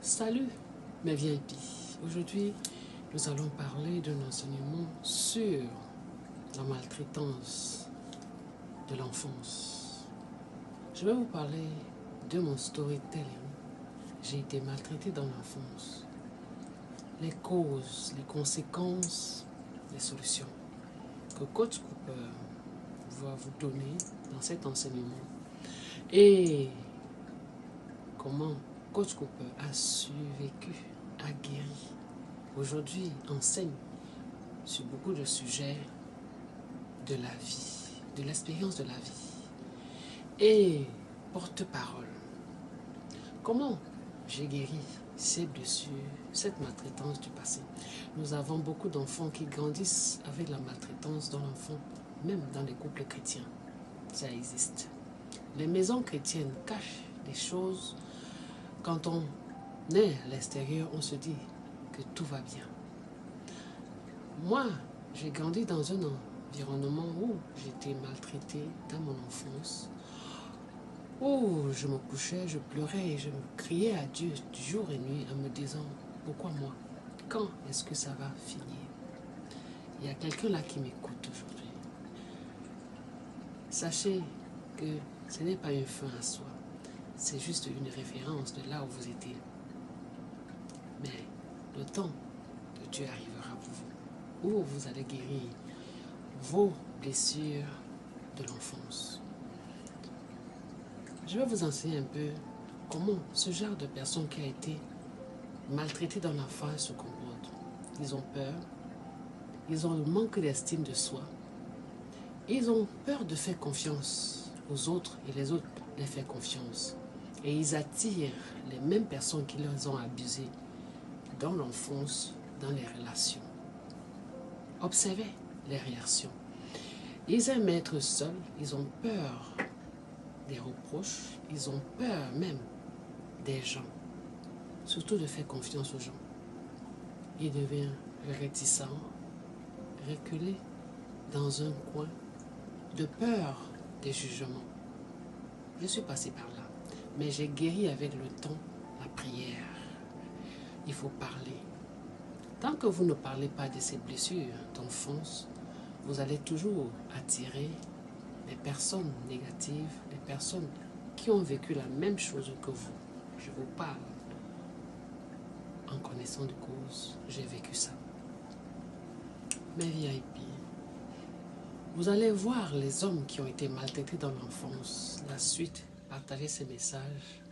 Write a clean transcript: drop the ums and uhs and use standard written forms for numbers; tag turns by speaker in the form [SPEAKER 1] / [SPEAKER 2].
[SPEAKER 1] Salut mes VIP. Aujourd'hui, nous allons parler d'un enseignement sur la maltraitance de l'enfance. Je vais vous parler de mon storytelling. J'ai été maltraitée dans l'enfance. Les causes, les conséquences, les solutions que Coach Cooper va vous donner dans cet enseignement. Et comment Coach Cooper a survécu, a guéri. Aujourd'hui, enseigne sur beaucoup de sujets de la vie, de l'expérience de la vie. Et porte-parole. Comment j'ai guéri ces blessures, cette maltraitance du passé. Nous avons beaucoup d'enfants qui grandissent avec la maltraitance dans l'enfant, même dans les couples chrétiens. Ça existe. Les maisons chrétiennes cachent des choses. Quand on est à l'extérieur, on se dit que tout va bien. Moi, j'ai grandi dans un environnement où j'étais maltraitée dans mon enfance, où je me couchais, je pleurais et je me criais à Dieu jour et nuit en me disant « Pourquoi moi? Quand est-ce que ça va finir ?» Il y a quelqu'un là qui m'écoute aujourd'hui. Sachez que ce n'est pas une fin à soi, c'est juste une référence de là où vous étiez. Mais le temps de Dieu arrivera pour vous, où vous allez guérir vos blessures de l'enfance. Je vais vous enseigner un peu comment ce genre de personne qui a été maltraitée dans l'enfance se comporte. Ils ont peur, ils ont le manque d'estime de soi, ils ont peur de faire confiance aux autres et les autres les font confiance. Et ils attirent les mêmes personnes qui les ont abusés dans l'enfance, dans les relations. Observez les réactions. Ils aiment être seuls, ils ont peur des reproches, ils ont peur même des gens, surtout de faire confiance aux gens. Ils deviennent réticents, reculés dans un coin, de peur des jugements. Je suis passé par là, mais j'ai guéri avec le temps, la prière. Il faut parler. Tant que vous ne parlez pas de ces blessures d'enfance, vous allez toujours attirer des personnes négatives, des personnes qui ont vécu la même chose que vous. Je vous parle en connaissant de cause, j'ai vécu ça. Mes VIP, vous allez voir les hommes qui ont été maltraités dans l'enfance. La suite, partagez ces messages